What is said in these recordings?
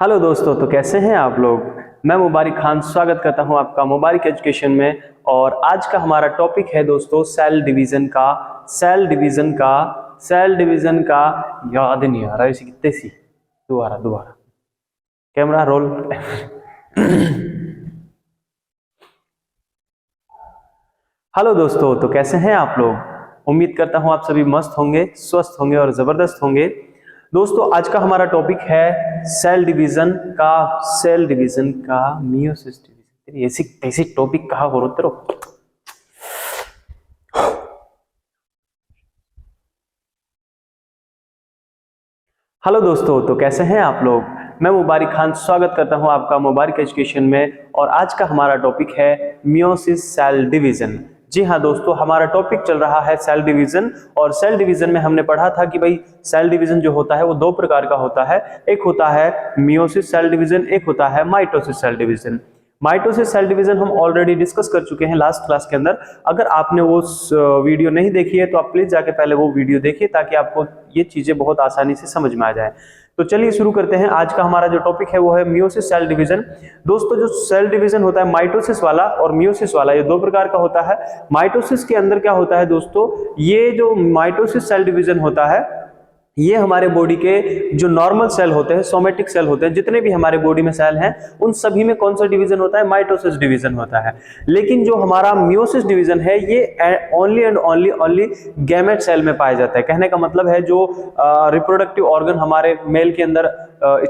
Hello दोस्तों, तो कैसे हैं आप लोग। मैं मुबारिक खान स्वागत करता हूं आपका मुबारिक एजुकेशन में। और आज का हमारा टॉपिक है दोस्तों सेल डिवीजन का। याद नहीं आ रहा है कितने सी। दोबारा कैमरा रोल। हेलो दोस्तों, तो कैसे हैं आप लोग। उम्मीद करता हूं आप सभी मस्त होंगे, स्वस्थ होंगे और जबरदस्त होंगे। दोस्तों आज का हमारा टॉपिक है सेल डिवीजन का मियोसिस डिवीजन। ऐसी ऐसी टॉपिक कहा करो तेरो। हेलो दोस्तों, तो कैसे हैं आप लोग। मैं मुबारिक खान स्वागत करता हूं आपका मुबारिक एजुकेशन में। और आज का हमारा टॉपिक है मियोसिस सेल डिवीजन। जी हाँ दोस्तों, हमारा टॉपिक चल रहा है सेल डिवीजन। और सेल डिवीजन में हमने पढ़ा था कि भाई सेल डिवीजन जो होता है वो दो प्रकार का होता है। एक होता है मियोसिस सेल डिवीजन, एक होता है mitosis cell division. Mitosis cell division हम ऑलरेडी डिस्कस कर चुके हैं लास्ट क्लास के अंदर। अगर आपने वो वीडियो नहीं देखी है तो आप प्लीज जाके पहले वो वीडियो देखिए ताकि आपको ये चीजें बहुत आसानी से समझ में आ जाए। तो चलिए शुरू करते हैं। आज का हमारा जो टॉपिक है वो है मियोसिस सेल डिवीजन। दोस्तों जो सेल डिवीजन होता है माइटोसिस वाला और मियोसिस वाला, ये दो प्रकार का होता है। माइटोसिस के अंदर क्या होता है दोस्तों, ये जो माइटोसिस सेल डिवीजन होता है ये हमारे बॉडी के जो नॉर्मल सेल होते हैं, सोमेटिक सेल होते हैं, जितने भी हमारे बॉडी में सेल हैं उन सभी में कौन सा डिवीजन होता है, माइटोसिस डिवीजन होता है। लेकिन जो हमारा मियोसिस डिवीजन है ये only and only gamete cell में पाया जाता है। कहने का मतलब है जो रिप्रोडक्टिव ऑर्गन हमारे मेल के अंदर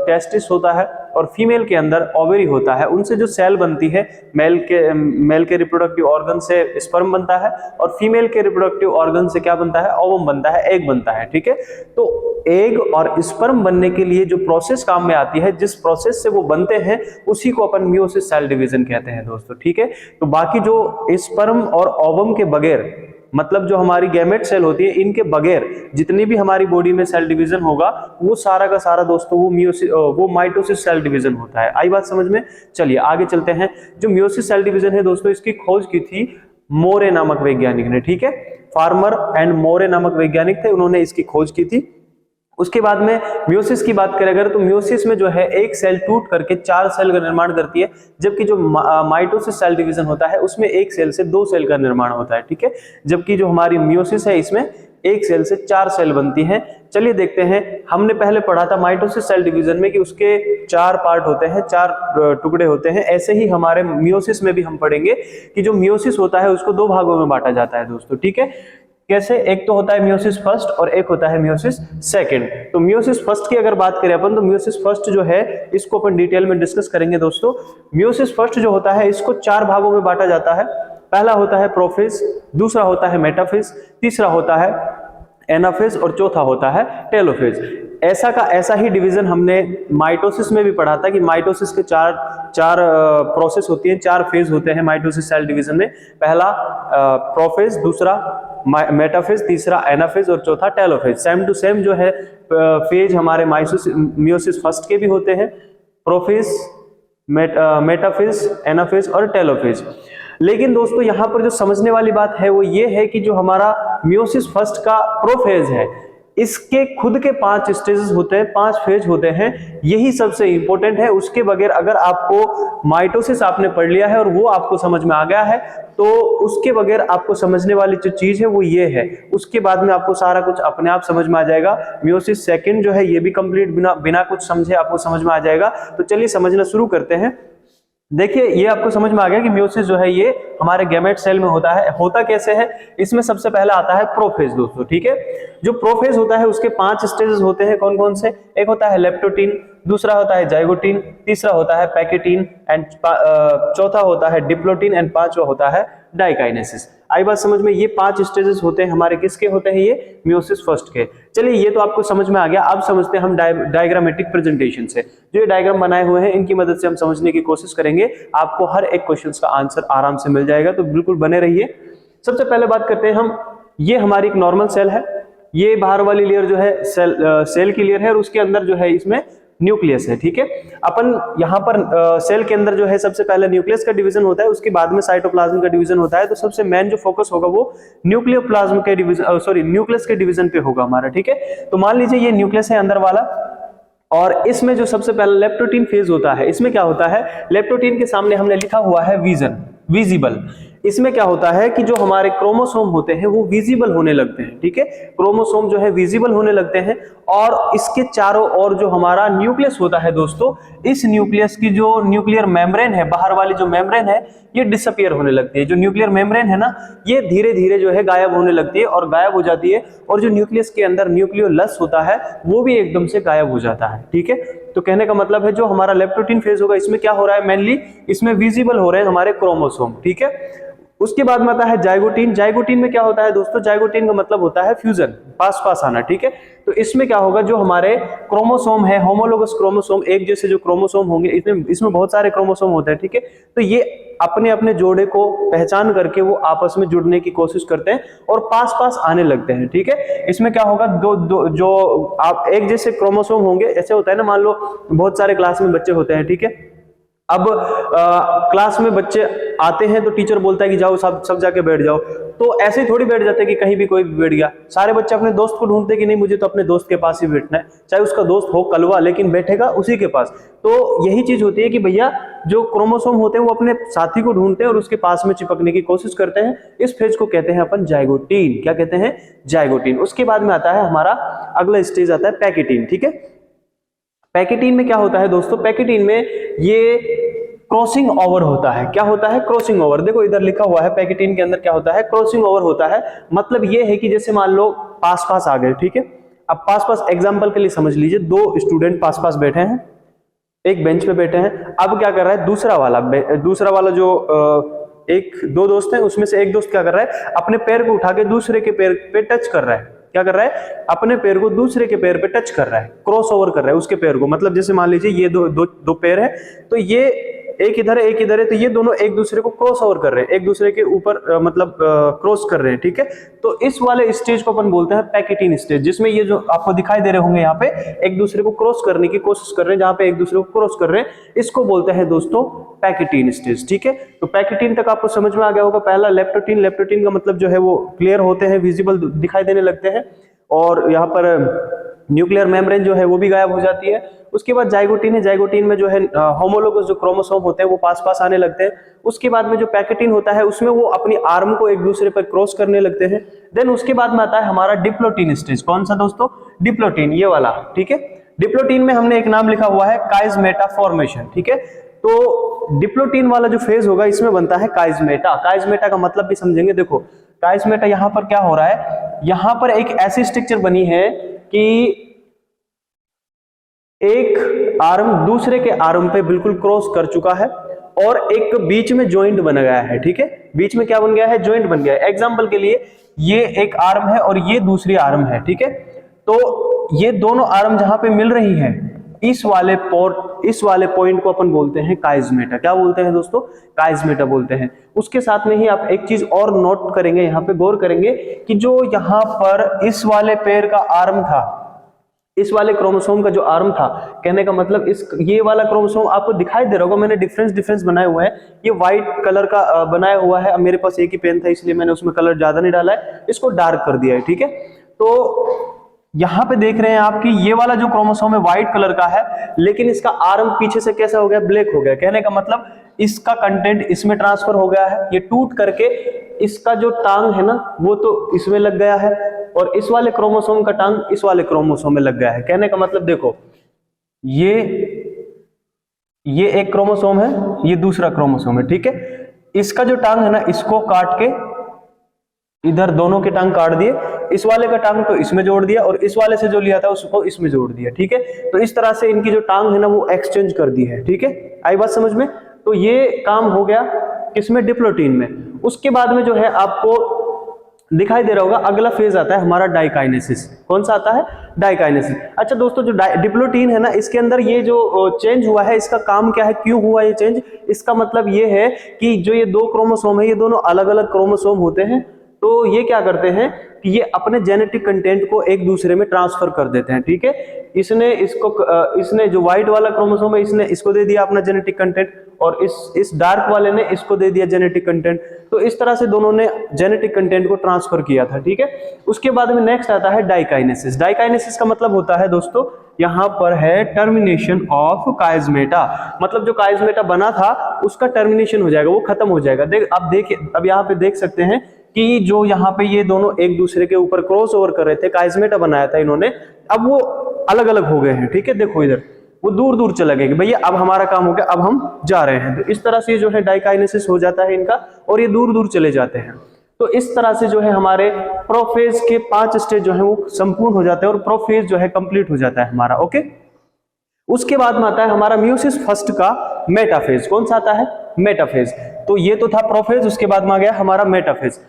टेस्टिस होता है और फीमेल के अंदर ओवरी होता है, उनसे जो सेल बनती है, मेल के रिप्रोडक्टिव ऑर्गन से स्पर्म बनता है और फीमेल के रिप्रोडक्टिव ऑर्गन से क्या बनता है, ओवम बनता है, एग बनता है। ठीक है, तो एग और स्पर्म बनने के लिए जो प्रोसेस काम में आती है, जिस प्रोसेस से वो बनते हैं उसी को अपन मियोसिस सेल डिवीजन कहते हैं दोस्तों। ठीक है, तो बाकी जो स्पर्म और ओवम के बगैर, मतलब जो हमारी गैमेट सेल होती है, इनके बगैर जितनी भी हमारी बॉडी में सेल डिवीजन होगा वो सारा का सारा दोस्तों वो माइटोसिस सेल डिवीजन होता है। आई बात समझ में। चलिए आगे चलते हैं। जो मियोसिस सेल डिवीजन है दोस्तों, इसकी खोज की थी मोरे नामक वैज्ञानिक ने। ठीक है, फार्मर एंड मोरे नामक वैज्ञानिक थे, उन्होंने इसकी खोज की थी। उसके बाद में मियोसिस की बात करें अगर, तो मियोसिस में जो है एक सेल टूट करके 4 सेल का निर्माण करती है, जबकि जो माइटोसिस सेल डिवीजन होता है उसमें एक सेल से 2 सेल का निर्माण होता है। ठीक है, जबकि जो हमारी मियोसिस है इसमें एक सेल से 4 सेल बनती हैं। चलिए देखते हैं। हमने पहले पढ़ा था माइटोसिस सेल डिवीजन में कि उसके 4 पार्ट होते हैं, 4 टुकड़े होते हैं। ऐसे ही हमारे मियोसिस में भी हम पढ़ेंगे कि जो मियोसिस होता है उसको 2 भागों में बांटा जाता है दोस्तों। ठीक है, कैसे, एक तो होता है मियोसिस फर्स्ट और एक होता है मियोसिस सेकंड। तो मियोसिस फर्स्ट की अगर बात करें अपन, तो मियोसिस फर्स्ट जो है इसको अपन डिटेल में डिस्कस करेंगे दोस्तों। मियोसिस फर्स्ट जो होता है इसको 4 भागों में बांटा जाता है। पहला होता है प्रोफेज, दूसरा होता है मेटाफेज, तीसरा होता है एनाफेज और चौथा होता है टेलोफेज। ऐसा का ऐसा ही डिवीजन हमने माइटोसिस में भी पढ़ा था कि माइटोसिस के चार प्रोसेस होती हैं, 4 फेज होते हैं माइटोसिस सेल डिवीजन में। पहला प्रोफेज, दूसरा मेटाफेज, तीसरा एनाफेज और चौथा टेलोफेज। सेम टू सेम जो है फेज हमारे मियोसिस फर्स्ट के भी होते हैं, प्रोफेज, मेटाफेज, एनाफेज और टेलोफेज। लेकिन दोस्तों यहां पर जो समझने वाली बात है वो ये है कि जो हमारा मियोसिस फर्स्ट का प्रोफेज है इसके खुद के 5 स्टेजेस होते हैं, 5 फेज होते हैं, यही सबसे इंपॉर्टेंट है। उसके बगैर अगर आपको माइटोसिस आपने पढ़ लिया है और वो आपको समझ में आ गया है तो उसके बगैर आपको समझने वाली जो चीज है वो ये है, उसके बाद में आपको सारा कुछ अपने आप समझ में आ जाएगा। मियोसिस सेकंड जो है ये भी कंप्लीट बिना कुछ समझे आपको समझ में आ जाएगा। तो चलिए समझना शुरू करते हैं। देखिए ये आपको समझ में आ गया कि मियोसिस जो है ये हमारे गैमेट सेल में होता है। होता कैसे है, इसमें सबसे पहला आता है प्रोफेज दोस्तों। ठीक है, जो प्रोफेज होता है उसके 5 स्टेजेस होते हैं। कौन कौन से, एक होता है लेप्टोटीन, दूसरा होता है जाइगोटीन, तीसरा होता है पैकेटीन एंड चौथा होता है डिप्लोटीन एंड पांचवा होता है डाइकाइनेसिस। आई बात समझ में। ये 5 स्टेजेस होते हैं हमारे, किसके होते हैं, ये मियोसिस फर्स्ट के। चलिए ये तो आपको समझ में आ गया। अब समझते हैं हम डायग्रामेटिक प्रेजेंटेशन से। जो ये डायग्राम बनाए हुए हैं इनकी मदद से हम समझने की कोशिश करेंगे, आपको हर एक क्वेश्चन का आंसर आराम से मिल जाएगा, तो बिल्कुल बने रहिए। सबसे पहले बात करते हैं हम, ये हमारी एक नॉर्मल सेल है, ये बाहर वाली लेयर जो है सेल की लेयर है और उसके अंदर जो है इसमें न्यूक्लियस है। ठीक है, अपन यहाँ पर सेल के अंदर जो है सबसे पहले न्यूक्लियस का डिवीजन होता है, उसके बाद में साइटोप्लाज्म का डिवीजन होता है। तो सबसे मेन जो फोकस होगा वो न्यूक्लियोप्लाज्म के डिवीजन न्यूक्लियस के डिवीजन पे होगा हमारा। ठीक है, तो मान लीजिए ये न्यूक्लियस है अंदर वाला और इसमें जो सबसे पहला लेप्टोटीन फेज होता है, इसमें क्या होता है, लेप्टोटीन के सामने हमने लिखा हुआ है विजन, विजिबल। इसमें क्या होता है कि जो हमारे क्रोमोसोम होते हैं वो विजिबल होने लगते हैं, ठीक है, क्रोमोसोम जो है विजिबल होने लगते हैं। और इसके चारों ओर जो हमारा न्यूक्लियस होता है दोस्तों, इस न्यूक्लियस की जो न्यूक्लियर मेम्ब्रेन है, बाहर वाली जो मेम्ब्रेन है, ये डिसअपियर होने लगती है। जो न्यूक्लियर मेम्ब्रेन है ना, ये धीरे धीरे जो है गायब होने लगती है और गायब हो जाती है। और जो न्यूक्लियस के अंदर न्यूक्लियोलस होता है वो भी एकदम से गायब हो जाता है, ठीक है। तो कहने का मतलब है जो हमारा लेप्टोटीन फेज होगा, इसमें क्या हो रहा है, मेनली इसमें विजिबल हो रहे हैं हमारे क्रोमोसोम, ठीक है। उसके बाद में आता है जाइगोटीन। जाइगोटीन में क्या होता है दोस्तों, जाइगोटीन का मतलब होता है फ्यूजन, पास पास आना, ठीक है। तो इसमें क्या होगा, जो हमारे क्रोमोसोम है, होमोलोगस क्रोमोसोम, एक जैसे जो क्रोमोसोम होंगे, इसमें बहुत सारे क्रोमोसोम होते हैं, ठीक है। तो ये अपने अपने जोड़े को पहचान करके वो आपस में जुड़ने की कोशिश करते हैं और पास पास आने लगते हैं, ठीक है। इसमें क्या होगा, जो आप एक जैसे क्रोमोसोम होंगे, ऐसे होता है ना, मान लो बहुत सारे क्लास में बच्चे होते हैं, ठीक है। अब क्लास में बच्चे आते हैं तो टीचर बोलता है कि जाओ सब जाके बैठ जाओ, तो ऐसे ही थोड़ी बैठ जाते हैं कि कहीं भी कोई भी बैठ गया। सारे बच्चे अपने दोस्त को ढूंढते कि नहीं, मुझे तो अपने दोस्त के पास ही बैठना है, चाहे उसका दोस्त हो कलवा, लेकिन बैठेगा उसी के पास। तो यही चीज होती है कि भैया जो क्रोमोसोम होते हैं वो अपने साथी को ढूंढते हैं और उसके पास में चिपकने की कोशिश करते हैं। इस फेज को कहते हैं अपन जाइगोटीन। क्या कहते हैं, जाइगोटीन। उसके बाद में आता है हमारा अगला स्टेज आता है पैकेटीन, ठीक है। पैकेटीन में क्या होता है दोस्तों, पैकेटीन में ये क्रॉसिंग ओवर होता है। क्या होता है, क्रॉसिंग ओवर। देखो इधर लिखा हुआ है पैकेटीन के अंदर क्या होता है, क्रॉसिंग ओवर होता है। मतलब ये है कि जैसे मान लो पास पास आ गए, ठीक है। अब पास पास एग्जांपल के लिए समझ लीजिए, दो स्टूडेंट पास पास बैठे हैं, एक बेंच पे बैठे हैं। अब क्या कर रहा है, दूसरा वाला जो एक दो दोस्त हैं, उसमें से एक दोस्त क्या कर रहा है, अपने पैर को उठा के दूसरे के पैर पे टच कर रहा है। क्या कर रहा है, अपने पैर को दूसरे के पैर पे टच कर रहा है, क्रॉस ओवर कर रहा है उसके पैर को। मतलब जैसे मान लीजिए ये दो पैर है, तो ये एक इधर है एक इधर है, तो ये दोनों एक दूसरे को क्रॉस ओवर कर रहे हैं, एक दूसरे के ऊपर मतलब क्रॉस कर रहे हैं, ठीक है। तो इस वाले स्टेज को अपन बोलते हैं पैकेटीन स्टेज, जिसमें ये जो आपको दिखाई दे रहे होंगे यहाँ पे एक दूसरे को क्रॉस करने की कोशिश कर रहे हैं, जहां पे एक दूसरे को क्रॉस कर रहे हैं, इसको बोलते हैं दोस्तों पैकेटीन स्टेज, ठीक है। तो पैकेटीन तक आपको समझ में आ गया होगा। पहला लेप्टोटीन, लेप्टोटीन का मतलब जो है वो क्लियर होते हैं, विजिबल दिखाई देने लगते हैं, और यहाँ पर न्यूक्लियर मेम्ब्रेन जो है वो भी गायब हो जाती है। उसके बाद जाइगोटीन है। जाइगोटीन में जो है होमोलोगस जो क्रोमोसोम होते हैं वो पास पास आने लगते हैं। उसके बाद में जो पैकेटीन होता है उसमें वो अपनी आर्म को एक दूसरे पर क्रॉस करने लगते हैं। देन उसके बाद में आता है हमारा डिप्लोटीन स्टेज। कौन सा दोस्तों, डिप्लोटीन, ये वाला, ठीक है। डिप्लोटीन में हमने एक नाम लिखा हुआ है काइजमेटा फॉर्मेशन, ठीक है। तो डिप्लोटीन वाला जो फेज होगा इसमें बनता है काइजमेटा। काइजमेटा का मतलब भी समझेंगे। देखो काइजमेटा यहाँ पर क्या हो रहा है, यहाँ पर एक ऐसी स्ट्रक्चर बनी है कि एक आर्म दूसरे के आर्म पे बिल्कुल क्रॉस कर चुका है और एक बीच में जॉइंट बन गया है, ठीक है। बीच में क्या बन गया है, जॉइंट बन गया है। एग्जांपल के लिए ये एक आर्म है और ये दूसरी आर्म है, ठीक है। तो ये दोनों आर्म जहां पे मिल रही है, इस वाले पॉइंट को अपन बोलते हैं काइजमेटा। क्या बोलते हैं दोस्तों, काइजमेटा बोलते हैं। उसके साथ में ही आप एक चीज और नोट करेंगे, यहाँ पे गौर करेंगे कि जो यहाँ पर इस वाले पैर का आर्म था, इस वाले क्रोमोसोम का जो आर्म था, कहने का मतलब ये वाला क्रोमोसोम आपको दिखाई दे रहा होगा, मैंने डिफरेंस बनाए हुए हैं। ये व्हाइट कलर का बनाया हुआ है। अब मेरे पास एक ही पेन था इसलिए मैंने उसमें कलर ज्यादा नहीं डाला है, इसको डार्क कर दिया है, ठीक है। तो यहाँ पे देख रहे हैं आप कि ये वाला जो क्रोमोसोम है व्हाइट कलर का है, लेकिन इसका आर्म पीछे से कैसा हो गया, ब्लैक हो गया। कहने का मतलब इसका कंटेंट इसमें ट्रांसफर हो गया है। ये टूट करके इसका जो टांग है ना वो तो इसमें लग गया है और इस वाले क्रोमोसोम का टांग इस वाले क्रोमोसोम में लग गया है। कहने का मतलब देखो ये एक क्रोमोसोम है, ये दूसरा क्रोमोसोम है, ठीक है। इसका जो टांग है ना इसको काट के इधर दोनों के टांग काट दिए, इस वाले का टांग तो इसमें जोड़ दिया और इस वाले से जो लिया था उसको इसमें जोड़ दिया, ठीक है। तो इस तरह से इनकी जो टांग है ना वो एक्सचेंज कर दी है, ठीक है। आई बात समझ में। तो ये काम हो गया किसमें, डिप्लोटीन में। उसके बाद में जो है आपको दिखाई दे रहा होगा अगला फेज आता है हमारा डाइकाइनेसिस। कौन सा आता है, डाइकाइनेसिस। अच्छा दोस्तों, जो डिप्लोटीन है ना इसके अंदर ये जो चेंज हुआ है इसका काम क्या है, क्यों हुआ ये चेंज। इसका मतलब ये है कि जो ये दो क्रोमोसोम है ये दोनों अलग अलग क्रोमोसोम होते हैं। तो ये क्या करते हैं कि ये अपने जेनेटिक कंटेंट को एक दूसरे में ट्रांसफर कर देते हैं, ठीक है। इसने जो व्हाइट वाला क्रोमोसोम है इसने इसको दे दिया अपना जेनेटिक कंटेंट और इस डार्क वाले ने इसको दे दिया जेनेटिक कंटेंट। तो इस तरह से दोनों ने जेनेटिक कंटेंट को ट्रांसफर किया था, ठीक है। उसके बाद में नेक्स्ट आता है डाइकाइनेसिस। डाइकाइनेसिस का मतलब होता है दोस्तों यहाँ पर है टर्मिनेशन ऑफ काइजमेटा, मतलब जो काइजमेटा बना था उसका टर्मिनेशन हो जाएगा, वो खत्म हो जाएगा। अब देखिए, अब यहाँ पे देख सकते हैं कि जो यहाँ पे ये दोनों एक दूसरे के ऊपर क्रॉस ओवर कर रहे थे, काइजमेटा बनाया था इन्होंने, अब वो अलग अलग हो गए हैं। ठीक है, देखो इधर वो दूर दूर चला गया कि भैया अब हमारा काम हो गया, अब हम जा रहे हैं। तो इस तरह से जो है डाइकाइनेसिस हो जाता है इनका, और ये दूर दूर चले जाते हैं। तो इस तरह से जो है हमारे प्रोफेज के 5 स्टेज जो है वो संपूर्ण हो जाते हैं, और प्रोफेज जो है कंप्लीट हो जाता है हमारा। ओके, उसके बाद में आता है हमारा मियोसिस फर्स्ट का मेटाफेज। कौन सा आता है? मेटाफेज। तो ये तो था प्रोफेज, उसके बाद में आ गया हमारा मेटाफेज।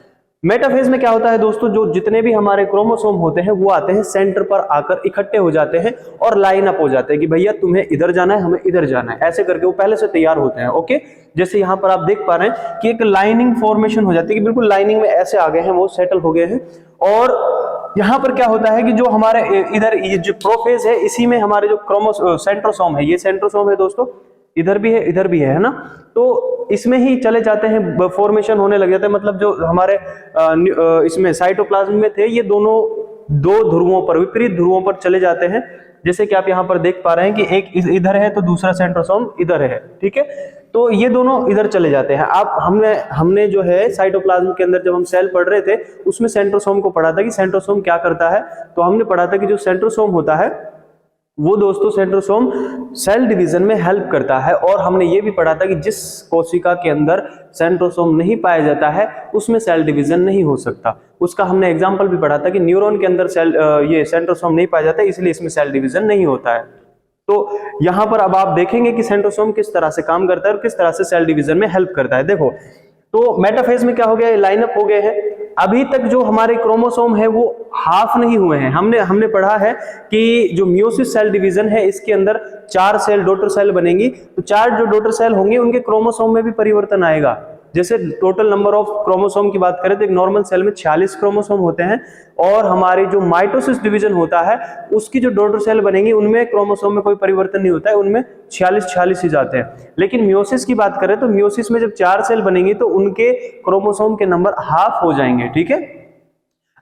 मेटाफेज में क्या होता है दोस्तों, जो जितने भी हमारे क्रोमोसोम होते हैं वो आते हैं सेंटर पर आकर इकट्ठे हो जाते हैं और लाइन अप हो जाते हैं कि भैया तुम्हें इधर जाना है, हमें इधर जाना है, ऐसे करके वो पहले से तैयार होते हैं। ओके, जैसे यहाँ पर आप देख पा रहे हैं कि एक लाइनिंग फॉर्मेशन हो जाती है कि बिल्कुल लाइनिंग में ऐसे आ गए हैं, वो सेटल हो गए हैं। और यहाँ पर क्या होता है कि जो हमारे इधर ये जो प्रोफेज है, इसी में हमारे जो सेंट्रोसोम है, ये सेंट्रोसोम है दोस्तों, इधर भी है इधर भी है ना, तो इसमें ही चले जाते हैं, फॉर्मेशन होने लग जाता है। मतलब जो हमारे इसमें साइटोप्लाज्म में थे, ये दोनों दो ध्रुवों पर, विपरीत ध्रुवों पर चले जाते हैं। जैसे कि आप यहाँ पर देख पा रहे हैं कि एक इधर है तो दूसरा सेंट्रोसोम इधर है। ठीक है, तो ये दोनों इधर चले जाते हैं। आप हमने जो है साइटोप्लाज्म के अंदर जब हम सेल पढ़ रहे थे, उसमें सेंट्रोसोम को पढ़ा था कि सेंट्रोसोम क्या करता है। तो हमने पढ़ा था कि जो सेंट्रोसोम होता है वो दोस्तों, सेंट्रोसोम सेल डिवीजन में हेल्प करता है। और हमने ये भी पढ़ा था कि जिस कोशिका के अंदर सेंट्रोसोम नहीं पाया जाता है उसमें सेल डिवीजन नहीं हो सकता। उसका हमने एग्जांपल भी पढ़ा था कि न्यूरॉन के अंदर ये सेंट्रोसोम नहीं पाया जाता, इसलिए इसमें सेल डिवीजन नहीं होता है। तो यहां पर अब आप देखेंगे कि सेंट्रोसोम किस तरह से काम करता है और किस तरह से सेल डिवीजन में हेल्प करता है। देखो, तो मेटाफेज में क्या हो गया, ये लाइनअप हो गए हैं। अभी तक जो हमारे क्रोमोसोम है वो हाफ नहीं हुए हैं। हमने पढ़ा है कि जो मियोसिस सेल डिवीजन है, इसके अंदर 4 सेल डॉटर सेल बनेंगी। तो 4 जो डॉटर सेल होंगे उनके क्रोमोसोम में भी परिवर्तन आएगा। जैसे टोटल नंबर ऑफ क्रोमोसोम की बात करें तो एक नॉर्मल सेल में 46 क्रोमोसोम होते हैं, और हमारी जो माइटोसिस डिवीजन होता है उसकी जो डॉटर सेल बनेंगी उनमें क्रोमोसोम में कोई परिवर्तन नहीं होता है, उनमें 46 ही जाते हैं। लेकिन मियोसिस की बात करें तो मियोसिस में जब 4 सेल बनेंगी तो उनके क्रोमोसोम के नंबर हाफ हो जाएंगे। ठीक है,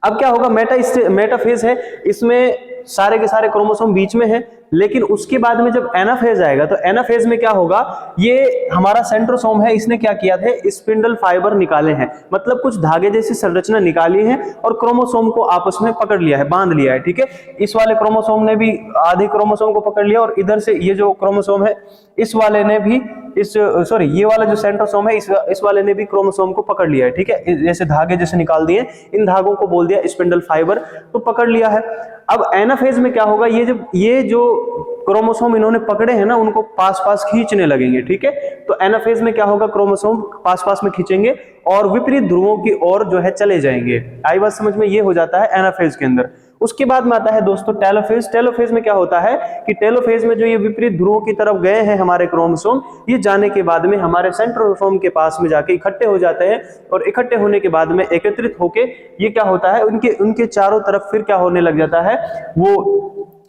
अब क्या होगा, मेटाफेज है, इसमें सारे के सारे क्रोमोसोम बीच में है। लेकिन उसके बाद में जब एनाफेज आएगा तो एनाफेज में क्या होगा, ये हमारा सेंट्रोसोम है, इसने क्या किया था, स्पिंडल फाइबर निकाले हैं, मतलब कुछ धागे जैसी संरचना निकाली है और क्रोमोसोम को आपस में पकड़ लिया है, बांध लिया है। ठीक है, इस वाले क्रोमोसोम ने भी आधे क्रोमोसोम को पकड़ लिया, और इधर से ये जो क्रोमोसोम है इस वाले ने भी ये वाला जो सेंट्रोसोम है इस वाले ने भी क्रोमोसोम को पकड़ लिया है। ठीक है, जैसे धागे जैसे निकाल दिए, इन धागों को बोल दिया स्पिंडल फाइबर, तो पकड़ लिया है। अब एनाफेज में क्या होगा, ये जो क्रोमोसोम इन्होंने पकड़े हैं ना, उनको पास पास खींचने लगेंगे। ठीक है, तो एनाफेज में क्या होगा, क्रोमोसोम पास पास में खींचेंगे और विपरीत ध्रुवों की ओर जो है चले जाएंगे। आई बात समझ में, ये हो जाता है एनाफेज के अंदर। उसके बाद में आता है दोस्तों टेलोफेज। टेलोफेज में क्या होता है कि टेलोफेज में जो ये विपरीत ध्रुवों की तरफ गए हैं हमारे क्रोमोसोम, ये जाने के बाद में हमारे सेंट्रोसोम के पास में जाके इकट्ठे हो जाते हैं, और इकट्ठे होने के बाद में एकत्रित होके ये क्या होता है, उनके चारों तरफ फिर क्या होने लग जाता है, वो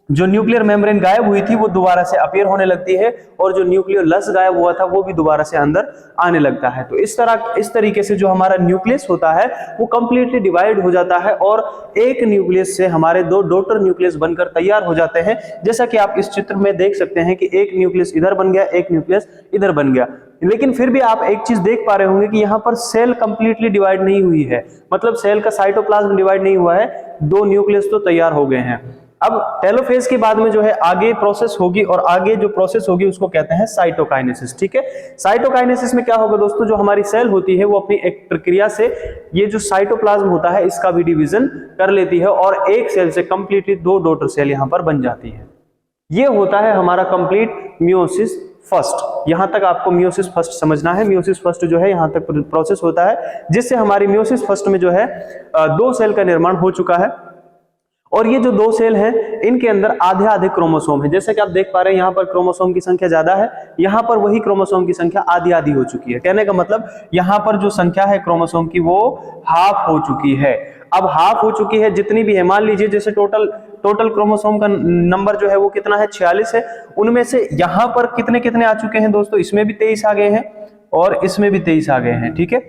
जो न्यूक्लियर मेम्ब्रेन गायब हुई थी वो दोबारा से अपीयर होने लगती है, और जो न्यूक्लियर लस गायब हुआ था वो भी दोबारा से अंदर आने लगता है। तो इस तरीके से जो हमारा न्यूक्लियस होता है वो कंप्लीटली डिवाइड हो जाता है, और एक न्यूक्लियस से हमारे 2 डॉटर न्यूक्लियस बनकर तैयार हो जाते हैं। जैसा कि आप इस चित्र में देख सकते हैं कि एक न्यूक्लियस इधर बन गया, एक न्यूक्लियस इधर बन गया। लेकिन फिर भी आप एक चीज देख पा रहे होंगे कि यहाँ पर सेल कंप्लीटली डिवाइड नहीं हुई है, मतलब सेल का साइटोप्लाज्म डिवाइड नहीं हुआ है, 2 न्यूक्लियस तो तैयार हो गए हैं। अब टेलोफेज के बाद में जो है आगे प्रोसेस होगी, और आगे जो प्रोसेस होगी उसको कहते हैं साइटोकाइनेसिस। ठीक है, साइटोकाइनेसिस में क्या होगा दोस्तों, जो हमारी सेल होती है वो अपनी एक प्रक्रिया से ये जो साइटोप्लाज्म होता है इसका भी डिवीजन कर लेती है, और एक सेल से कंप्लीटली 2 डॉटर सेल यहां पर बन जाती है। ये होता है हमारा कंप्लीट मियोसिस फर्स्ट। यहां तक आपको मियोसिस फर्स्ट समझना है। मियोसिस फर्स्ट जो है यहां तक प्रोसेस होता है, जिससे हमारी मियोसिस फर्स्ट में जो है 2 सेल का निर्माण हो चुका है, और ये जो 2 सेल हैं इनके अंदर आधे आधे क्रोमोसोम है। जैसे कि आप देख पा रहे हैं यहाँ पर क्रोमोसोम की संख्या ज्यादा है, यहाँ पर वही क्रोमोसोम की संख्या आधी आधी हो चुकी है। कहने का मतलब यहाँ पर जो संख्या है क्रोमोसोम की वो हाफ हो चुकी है। अब हाफ हो चुकी है, जितनी भी है, मान लीजिए जैसे टोटल क्रोमोसोम का नंबर जो है वो कितना है, 46 है। उनमें से यहाँ पर कितने कितने आ चुके हैं दोस्तों, इसमें भी 23 आ गए हैं और इसमें भी 23 आ गए हैं। ठीक है,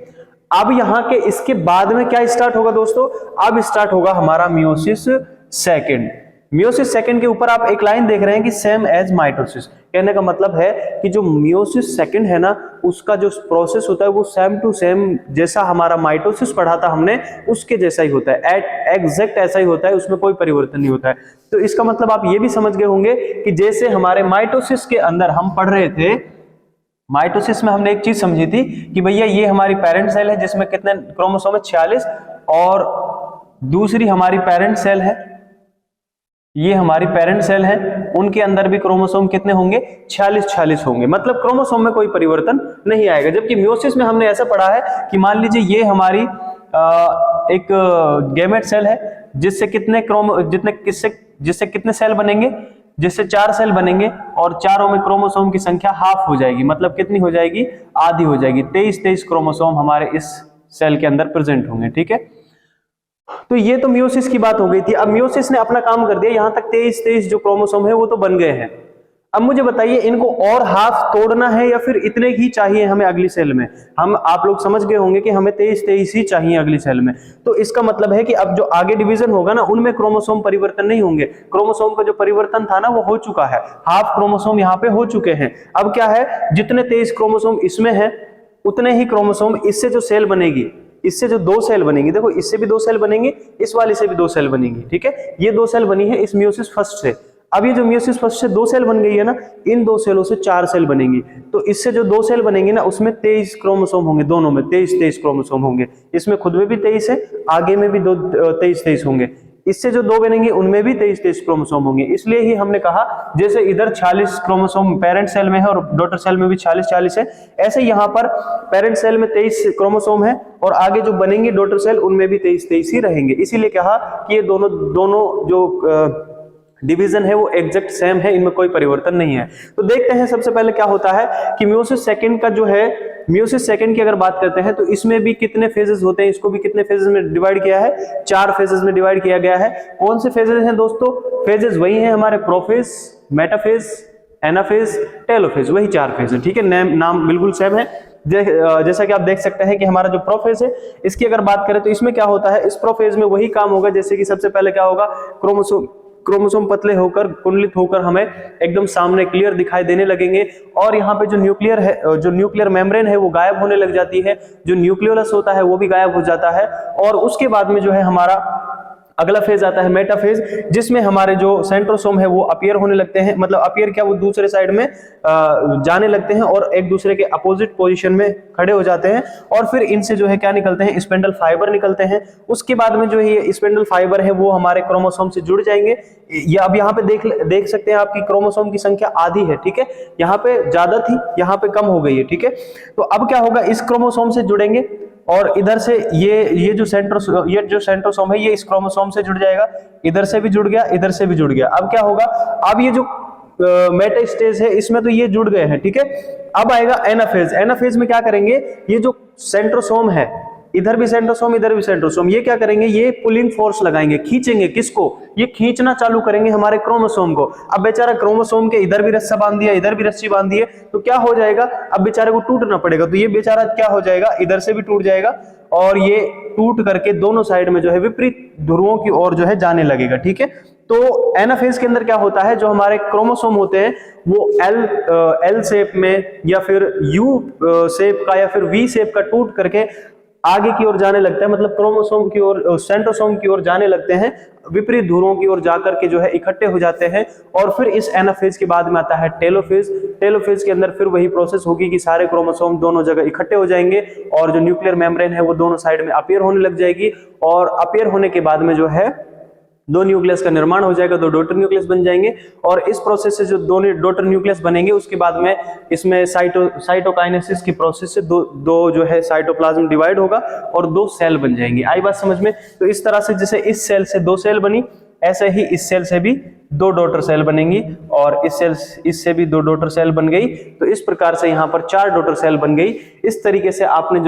अब यहाँ के इसके बाद में क्या स्टार्ट होगा दोस्तों, अब स्टार्ट होगा हमारा मियोसिस सेकंड। मियोसिस सेकंड के ऊपर आप एक लाइन देख रहे हैं कि सेम एज माइटोसिस, कहने का मतलब है कि जो मियोसिस सेकंड है ना, उसका जो प्रोसेस होता है वो सेम टू सेम जैसा हमारा माइटोसिस पढ़ा था हमने उसके जैसा ही होता है, एग्जैक्ट ऐसा ही होता है, उसमें कोई परिवर्तन नहीं होता है। तो इसका मतलब आप ये भी समझ गए होंगे कि जैसे हमारे माइटोसिस के अंदर हम पढ़ रहे थे, माइटोसिस में हमने एक चीज समझी थी कि भैया ये हमारी पेरेंट सेल है जिसमें कितने क्रोमोसोम है 46, और दूसरी हमारी पेरेंट सेल है, ये हमारी पेरेंट सेल है, उनके अंदर भी क्रोमोसोम कितने होंगे 46 होंगे, मतलब क्रोमोसोम में कोई परिवर्तन नहीं आएगा। जबकि मियोसिस में हमने ऐसा पढ़ा है कि मान लीजिए ये हमारी एक गैमेट सेल है जिससे कितने सेल बनेंगे, जिससे 4 सेल बनेंगे और चारों में क्रोमोसोम की संख्या हाफ हो जाएगी, मतलब कितनी हो जाएगी, आधी हो जाएगी, 23 क्रोमोसोम हमारे इस सेल के अंदर प्रेजेंट होंगे। ठीक है, तो ये तो मियोसिस की बात हो गई थी। अब मियोसिस ने अपना काम कर दिया, यहां तक 23 जो क्रोमोसोम है वो तो बन गए हैं। अब मुझे बताइए इनको और हाफ तोड़ना है या फिर इतने ही चाहिए हमें अगली सेल में? आप लोग समझ गए होंगे कि हमें 23 ही चाहिए अगली सेल में। तो इसका मतलब है कि अब जो आगे डिवीजन होगा ना उनमें क्रोमोसोम परिवर्तन नहीं होंगे, क्रोमोसोम का जो परिवर्तन था ना वो हो चुका है, हाफ क्रोमोसोम यहाँ पे हो चुके हैं। अब क्या है, जितने 23 क्रोमोसोम इसमें है उतने ही क्रोमोसोम इससे जो सेल बनेगी, इससे जो 2 सेल बनेंगी, देखो इससे भी 2 सेल बनेंगे, इस वाले से भी 2 सेल बनेंगी। ठीक है, ये 2 सेल बनी है इस मियोसिस फर्स्ट से। अब ये जो मियोसिस फर्स्ट से 2 सेल बन गई है ना, इन 2 सेलों से 4 सेल बनेंगी। तो इससे जो 2 सेल बनेंगे ना उसमें 23 क्रोमोसोम होंगे, दोनों में 23 क्रोमोसोम होंगे, इसमें खुद में भी 23 है, आगे में भी 23 होंगे। इससे जो 2 बनेंगे उनमें भी 23 क्रोमोसोम होंगे। इसलिए ही हमने कहा जैसे इधर 46 क्रोमोसोम पेरेंट सेल में है और डॉटर सेल में भी 40 है, ऐसे यहाँ पर पेरेंट सेल में 23 क्रोमोसोम है और आगे जो बनेंगे डॉटर सेल उनमें भी 23 ही रहेंगे। इसीलिए कहा कि ये दोनों जो डिवीजन है वो एग्जैक्ट सेम है, इनमें कोई परिवर्तन नहीं है। तो देखते हैं सबसे पहले क्या होता है कि मियोसिस सेकंड का जो है, मियोसिस सेकंड की अगर बात करते हैं तो इसमें भी कितने फेजेस होते हैं, इसको भी कितने फेजेस में डिवाइड किया है, 4 फेजेस में डिवाइड किया गया है। कौन से फेजेस हैं दोस्तों? फेजेस वही हैं हमारे प्रोफेज, मेटाफेज, एनाफेज, टेलोफेज, वही 4 फेज है। ठीक है, नाम बिल्कुल सेम है। जैसा कि आप देख सकते हैं कि हमारा जो प्रोफेज है इसकी अगर बात करें तो इसमें क्या होता है, इस प्रोफेज में वही काम होगा जैसे कि सबसे पहले क्या होगा, क्रोमोसोम पतले होकर कुंडलित होकर हमें एकदम सामने क्लियर दिखाई देने लगेंगे और यहाँ पे जो न्यूक्लियर मेम्ब्रेन है वो गायब होने लग जाती है, जो न्यूक्लियोलस होता है वो भी गायब हो जाता है। और उसके बाद में जो है हमारा अगला फेज आता है मेटाफेज, जिसमें हमारे जो सेंट्रोसोम है वो अपीयर होने लगते हैं, मतलब अपीयर क्या, वो दूसरे साइड में जाने लगते हैं और एक दूसरे के अपोजिट पोजीशन में खड़े हो जाते हैं और फिर इनसे जो है क्या निकलते हैं, स्पिंडल फाइबर निकलते हैं। उसके बाद में जो है ये स्पिंडल फाइबर है वो हमारे क्रोमोसोम से जुड़ जाएंगे। ये अब यहाँ पे देख सकते हैं आपकी क्रोमोसोम की संख्या आधी है। ठीक है, यहाँ पे ज्यादा थी, यहाँ पे कम हो गई है। ठीक है, तो अब क्या होगा, इस क्रोमोसोम से जुड़ेंगे और इधर से ये जो सेंट्रोसोम है ये इस क्रोमोसोम से जुड़ जाएगा, इधर से भी जुड़ गया, इधर से भी जुड़ गया। अब क्या होगा, अब ये जो मेटास्टेज है इसमें तो ये जुड़ गए हैं। ठीक है, अब आएगा एनाफेज। एनाफेज में क्या करेंगे, ये जो सेंट्रोसोम है, इधर भी सेंट्रोसोम इधर भी सेंट्रोसोम, ये क्या करेंगे, ये पुलिंग फोर्स लगाएंगे, खींचेंगे। किसको? ये खींचना चालू करेंगे हमारे क्रोमोसोम को। अब बेचारा क्रोमोसोम के इधर भी रस्सा बांध दिया, इधर भी रस्सी बांध दिए, तो क्या हो जाएगा, अब बेचारे को टूटना पड़ेगा। तो ये बेचारा क्या हो जाएगा, इधर से भी टूट जाएगा और ये टूट करके दोनों साइड में जो है विपरीत ध्रुवों की ओर जो है जाने लगेगा। ठीक है, तो एनाफेज के अंदर क्या होता है, जो हमारे क्रोमोसोम होते हैं वो एल शेप में या फिर यू शेप का या फिर वी शेप का टूट करके आगे की ओर जाने लगता है, मतलब क्रोमोसोम की ओर, सेंट्रोसोम की ओर जाने लगते हैं, विपरीत ध्रुवों की ओर जाकर के जो है इकट्ठे हो जाते हैं। और फिर इस एनाफेज के बाद में आता है टेलोफेज। टेलोफेज के अंदर फिर वही प्रोसेस होगी कि सारे क्रोमोसोम दोनों जगह इकट्ठे हो जाएंगे और जो न्यूक्लियर मेम्ब्रेन है वो दोनों साइड में अपीयर होने लग जाएगी और अपीयर होने के बाद में जो है 2 न्यूक्लियस का निर्माण हो जाएगा, 2 डॉटर न्यूक्लियस बन जाएंगे और इस प्रोसेस से जो 2 डॉटर न्यूक्लियस बनेंगे उसके बाद में इसमें साइटोकाइनेसिस की प्रोसेस से दो जो है साइटोप्लाज्म डिवाइड होगा और 2 सेल बन जाएंगे। आई बात समझ में? तो इस तरह से जैसे इस सेल से 2 सेल बनी, ऐसे ही इस सेल से भी 2 डॉटर सेल बनेंगी और इससे भी 2 डॉटर सेल बन गई। तो इस प्रकार से यहाँ पर 4 डॉटर सेल बन गई। इस तरीके से आपने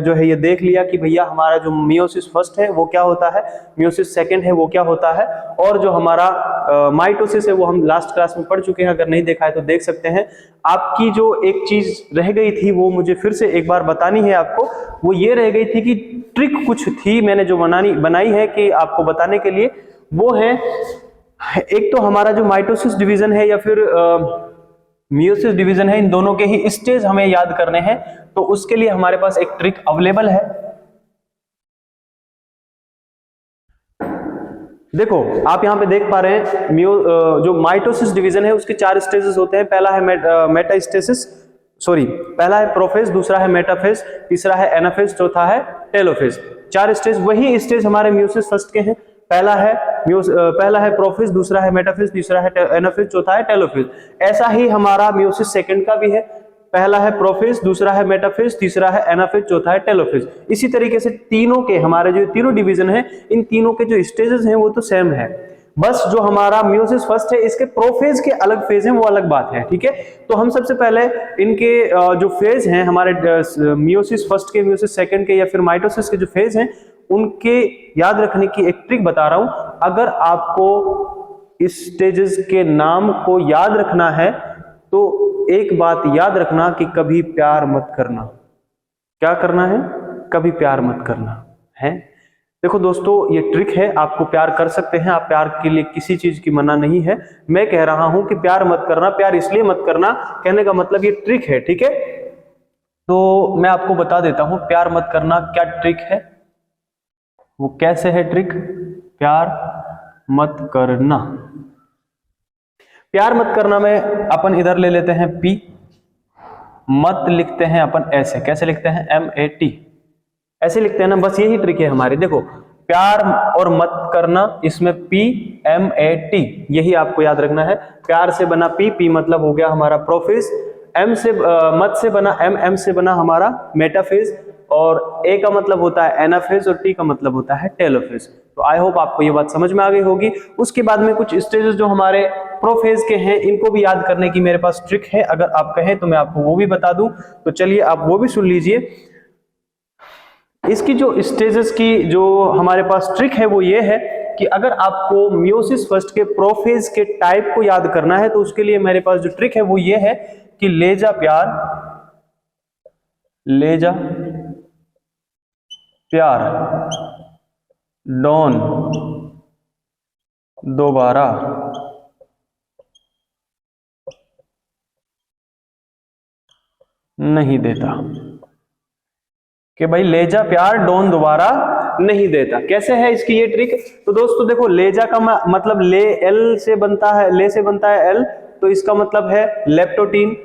जो है ये देख लिया कि भैया हमारा जो मियोसिस फर्स्ट है वो क्या होता है, मियोसिस सेकंड है वो क्या होता है, और जो हमारा माइटोसिस है वो हम लास्ट क्लास में पढ़ चुके हैं। अगर नहीं देखा है तो देख सकते हैं। आपकी जो एक चीज रह गई थी वो मुझे फिर से एक बार बतानी है आपको, वो ये रह गई थी कि ट्रिक कुछ थी मैंने जो बनाई है कि आपको बताने के लिए, वो है एक तो हमारा जो माइटोसिस डिवीजन है या फिर मियोसिस डिवीजन है, इन दोनों के ही स्टेज हमें याद करने हैं। तो उसके लिए हमारे पास एक ट्रिक अवेलेबल है। देखो आप यहां पे देख पा रहे हैं जो माइटोसिस डिवीजन है उसके 4 स्टेजेस होते हैं। पहला है पहला है प्रोफेज, दूसरा है मेटाफेज, तीसरा है एनाफेज, चौथा है टेलोफेज। 4 स्टेज, वही स्टेज हमारे मियोसिस फर्स्ट के हैं। पहला है प्रोफेज, दूसरा है मेटाफेज, तीसरा है एनाफेज, चौथा है टेलोफेज। ऐसा ही हमारा मियोसिस सेकंड का भी है। पहला है प्रोफेज, दूसरा है मेटाफेज, तीसरा है एनाफेज, चौथा है टेलोफेज। इसी तरीके से तीनों के हमारे जो तीनों डिवीजन है, इन तीनों के जो स्टेजेस हैं वो तो सेम है। बस जो हमारा मियोसिस फर्स्ट है इसके प्रोफेज के अलग फेज हैं, वो अलग बात है। ठीक है, तो हम सबसे पहले इनके जो फेज हैं हमारे मियोसिस फर्स्ट के, मियोसिस सेकंड के या फिर माइटोसिस के जो फेज हैं उनके याद रखने की एक ट्रिक बता रहा हूं। अगर आपको इस स्टेजेस के नाम को याद रखना है तो एक बात याद रखना कि कभी प्यार मत करना। क्या करना है? कभी प्यार मत करना है। देखो दोस्तों, ये ट्रिक है, आपको प्यार कर सकते हैं, आप प्यार के लिए किसी चीज की मना नहीं है। मैं कह रहा हूं कि प्यार मत करना, प्यार इसलिए मत करना, कहने का मतलब ये ट्रिक है। ठीक है, तो मैं आपको बता देता हूं प्यार मत करना क्या ट्रिक है, वो कैसे है ट्रिक। प्यार मत करना, प्यार मत करना में अपन इधर ले लेते हैं P, मत लिखते हैं अपन ऐसे, कैसे लिखते हैं? MAT, ऐसे लिखते हैं ना। बस यही ट्रिक है हमारी। देखो प्यार और मत करना, इसमें PMAT, यही आपको याद रखना है। प्यार से बना P मतलब हो गया हमारा प्रोफेज, मत से बना M से बना हमारा मेटाफेज, और A का मतलब होता है एनाफेज और T का मतलब होता है टेलोफेज। तो आई होप आपको ये बात समझ में आ गई होगी। उसके बाद में कुछ स्टेजेस जो हमारे प्रोफेज के हैं इनको भी याद करने की मेरे पास ट्रिक है। अगर आप कहें तो मैं आपको वो भी बता दूं, तो चलिए आप वो भी सुन लीजिए। इसकी जो स्टेजेस की जो हमारे पास ट्रिक है वो ये है कि अगर आपको मियोसिस फर्स्ट के प्रोफेज के टाइप को याद करना है तो उसके लिए मेरे पास जो ट्रिक है वो ये है कि ले जा प्यार, ले जा प्यार, डॉन दोबारा नहीं देता। कि भाई ले जा प्यार, डॉन दोबारा नहीं देता। कैसे है इसकी ये ट्रिक? तो दोस्तों देखो, ले जा का मतलब ले एल से बनता है, ले से बनता है एल, तो इसका मतलब है लेप्टोटीन।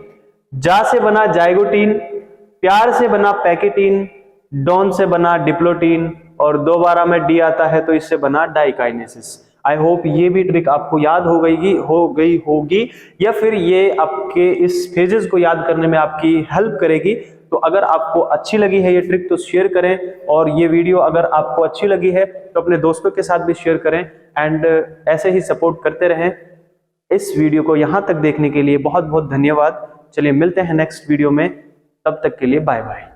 जा से बना जाइगोटीन, प्यार से बना पैकेटीन, डॉन से बना डिप्लोटीन, और दोबारा में डी आता है तो इससे बना डाइकाइनेसिस। आई होप ये भी ट्रिक आपको याद हो गई होगी, या फिर ये आपके इस फेजेस को याद करने में आपकी हेल्प करेगी। तो अगर आपको अच्छी लगी है ये ट्रिक तो शेयर करें, और ये वीडियो अगर आपको अच्छी लगी है तो अपने दोस्तों के साथ भी शेयर करें, एंड ऐसे ही सपोर्ट करते रहें। इस वीडियो को यहाँ तक देखने के लिए बहुत बहुत धन्यवाद। चलिए मिलते हैं नेक्स्ट वीडियो में, तब तक के लिए बाय बाय।